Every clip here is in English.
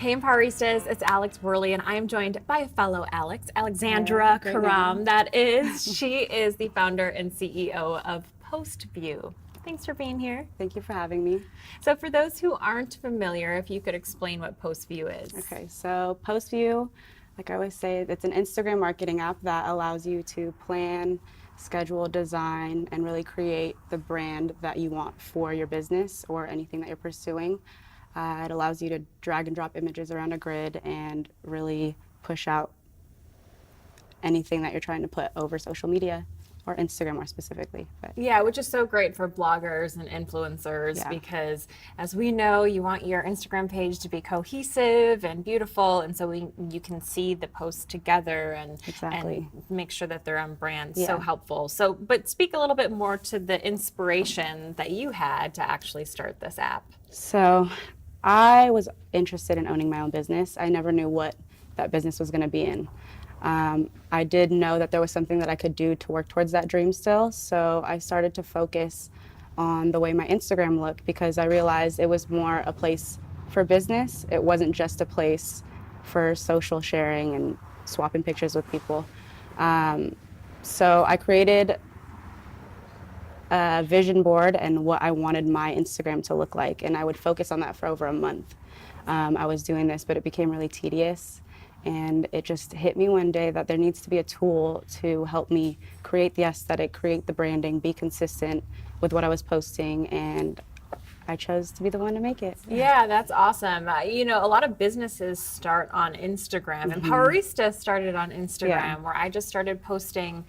Hey Empoweristas, it's Alex Worley, and I am joined by a fellow Alex, Alexandra Great Karam. name. That is, she is the founder and CEO of PostView. Thanks for being here. Thank you for having me. So, for those who aren't familiar, if you could explain what PostView is. Okay, so PostView, like I always say, it's an Instagram marketing app that allows you to plan, schedule, design, and really create the brand that you want for your business or anything that you're pursuing. It allows you to drag and drop images around a grid and really push out anything that you're trying to put over social media or Instagram more specifically. But Yeah, which is so great for bloggers and influencers yeah, because, as we know, you want your Instagram page to be cohesive and beautiful, and so you can see the posts together and exactly. make sure that they're on brand. So Yeah. helpful. So, but speak a little bit more to the inspiration that you had to actually start this app. So I was interested in owning my own business. I never knew what that business was going to be in. I did know that there was something that I could do to work towards that dream still. So I started to focus on the way my Instagram looked because I realized it was more a place for business. It wasn't just a place for social sharing and swapping pictures with people. Um, so I created a vision board and what I wanted my Instagram to look like. And I would focus on that for over a month. I was doing this, but it became really tedious. And it just hit me one day that there needs to be a tool to help me create the aesthetic, create the branding, be consistent with what I was posting. And I chose to be the one to make it. Yeah, that's awesome. A lot of businesses start on Instagram, and Empowerista started on Yeah, Instagram, where I just started posting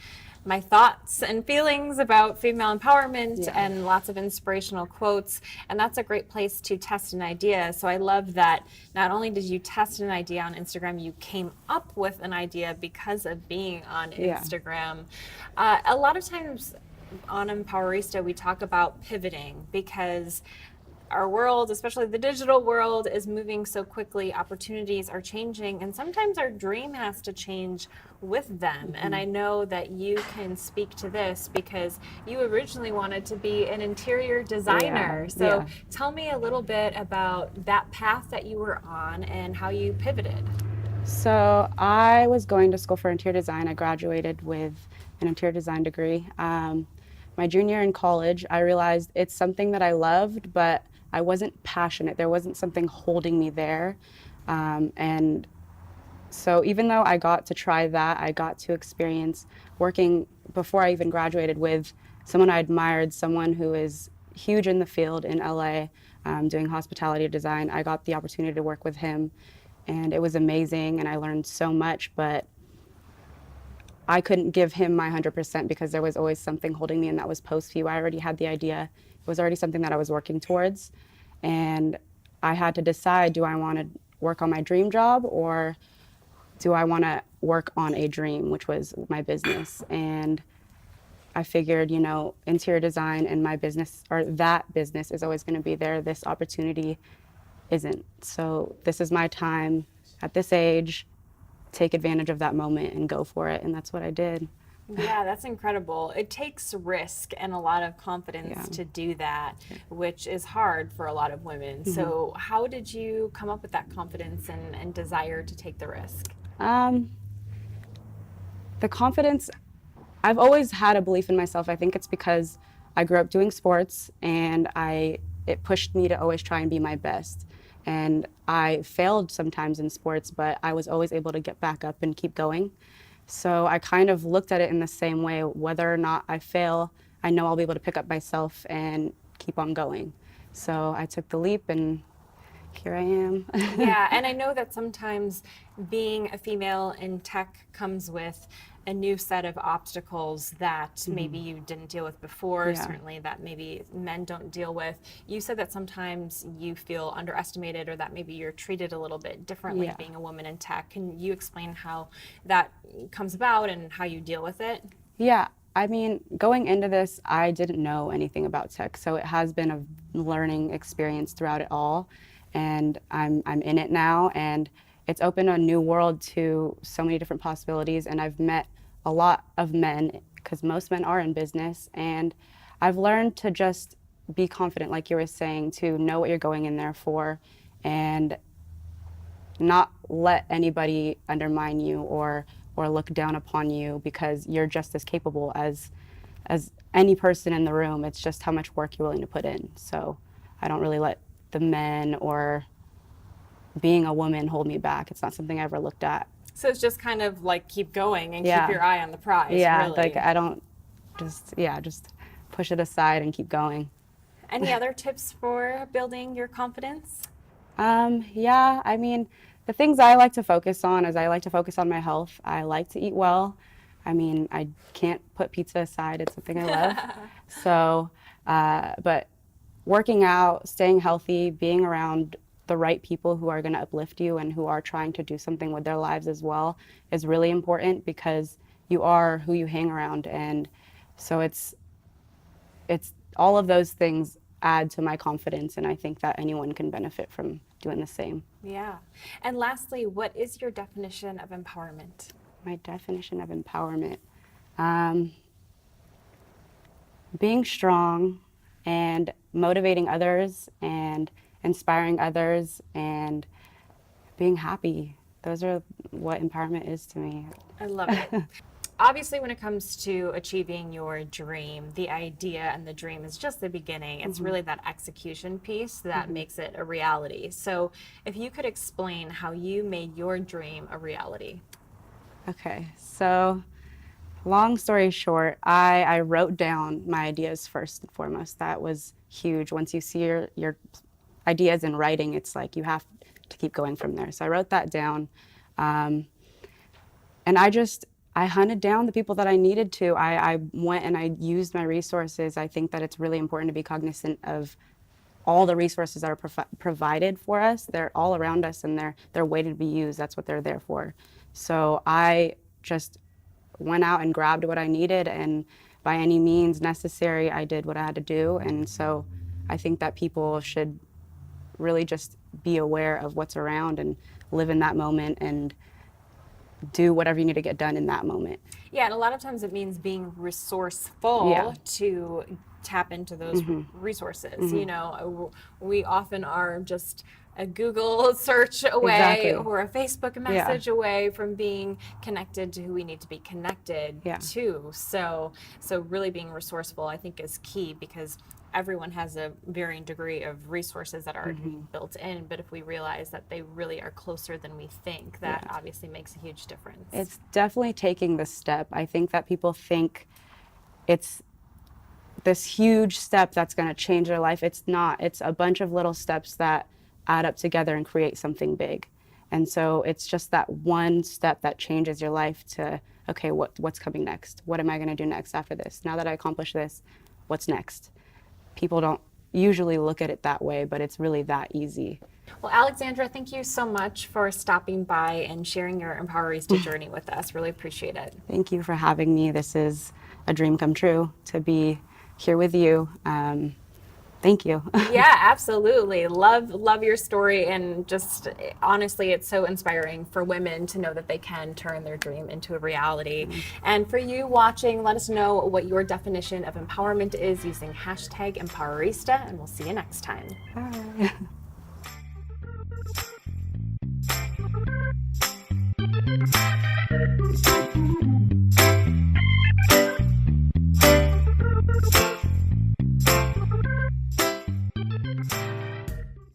my thoughts and feelings about female empowerment yeah. and lots of inspirational quotes. And that's a great place to test an idea. So I love that not only did you test an idea on Instagram, you came up with an idea because of being on Yeah. Instagram. A lot of times, on Empowerista, we talk about pivoting because our world, especially the digital world, is moving so quickly. Opportunities are changing, and sometimes our dream has to change with them. And I know that you can speak to this because you originally wanted to be an interior Yeah, designer. So yeah. tell me a little bit about that path that you were on and how you pivoted. So I was going to school for interior design. I graduated with an interior design degree. My junior year in college, I realized it's something that I loved, but I wasn't passionate. There wasn't something holding me there. And so even though I got to try that, I got to experience working before I even graduated with someone I admired, someone who is huge in the field in LA, doing hospitality design. I got the opportunity to work with him, and it was amazing, and I learned so much, but I couldn't give him my 100% because there was always something holding me, and that was post-view. I already had the idea. It was already something that I was working towards, and I had to decide, do I want to work on my dream job or do I want to work on a dream, which was my business? And I figured, interior design and my business, or that business, is always going to be there. This opportunity isn't. So this is my time at this age, take advantage of that moment and go for it. And that's what I did. Yeah, that's incredible. It takes risk and a lot of Yeah. confidence to do that, which is hard for a lot of women. So, how did you come up with that confidence and desire to take the risk? Um, the confidence, I've always had a belief in myself. I think it's because I grew up doing sports and it pushed me to always try and be my best. And I failed sometimes in sports, but I was always able to get back up and keep going. So I kind of looked at it in the same way. Whether or not I fail, I know I'll be able to pick up myself and keep on going. So I took the leap and here I am. Yeah, and I know that sometimes being a female in tech comes with a new set of obstacles that maybe you didn't deal with before, Yeah. certainly that maybe men don't deal with. You said that sometimes you feel underestimated or that maybe you're treated a little bit differently Yeah. being a woman in tech. Can you explain how that comes about and how you deal with it? Yeah, I mean, going into this, I didn't know anything about tech, so it has been a learning experience throughout it all, and I'm in it now, and it's opened a new world to so many different possibilities, and I've met a lot of men because most men are in business, and I've learned to just be confident, like you were saying, to know what you're going in there for, and not let anybody undermine you or look down upon you, because you're just as capable as any person in the room. It's just how much work you're willing to put in. So I don't really let the men or being a woman hold me back. It's not something I ever looked at. So it's just kind of like keep going and keep Yeah. your eye on the prize, Yeah, like really. I don't just push it aside and keep going. Any other tips for building your confidence? Yeah, I mean, the things I like to focus on is I like to focus on my health. I like to eat well. I mean, I can't put pizza aside. It's something I love. So, but working out, staying healthy, being around the right people who are going to uplift you and who are trying to do something with their lives as well is really important, because you are who you hang around. And so it's all of those things add to my confidence, and I think that anyone can benefit from doing the same. Yeah. And lastly, what is your definition of empowerment? My definition of empowerment: um, being strong and motivating others and inspiring others and being happy. Those are what empowerment is to me. I love it. Obviously, when it comes to achieving your dream, the idea and the dream is just the beginning. It's really that execution piece that makes it a reality. So, if you could explain how you made your dream a reality. Okay, so long story short, I wrote down my ideas first and foremost. That was huge. Once you see your ideas in writing, it's like you have to keep going from there. So I wrote that down. Um, and I hunted down the people that I needed to. I went and I used my resources. I think that it's really important to be cognizant of all the resources that are provided for us. They're all around us, and they're waiting to be used. That's what they're there for. So I just went out and grabbed what I needed, and by any means necessary, I did what I had to do. And so I think that people should really just be aware of what's around and live in that moment and do whatever you need to get done in that moment. Yeah, and a lot of times it means being Yeah. resourceful to tap into those resources. You know, we often are just a Google search away Exactly. or a Facebook Yeah. message away from being connected to who we need to be connected Yeah. to. So really being resourceful, I think, is key, because everyone has a varying degree of resources that are already built in, but if we realize that they really are closer than we think, that obviously makes a huge difference. It's definitely taking the step. I think that people think it's this huge step that's going to change their life. It's not. It's a bunch of little steps that add up together and create something big. And so it's just that one step that changes your life to, okay, what's coming next? What am I going to do next after this? Now that I accomplish this, what's next? People don't usually look at it that way, but it's really that easy. Well, Alexandra, thank you so much for stopping by and sharing your Empowerista journey with us. Really appreciate it. Thank you for having me. This is a dream come true to be here with you. Thank you. Yeah, absolutely. Love your story, and just honestly, it's so inspiring for women to know that they can turn their dream into a reality. And for you watching, let us know what your definition of empowerment is using #Empowerista, and we'll see you next time. Bye.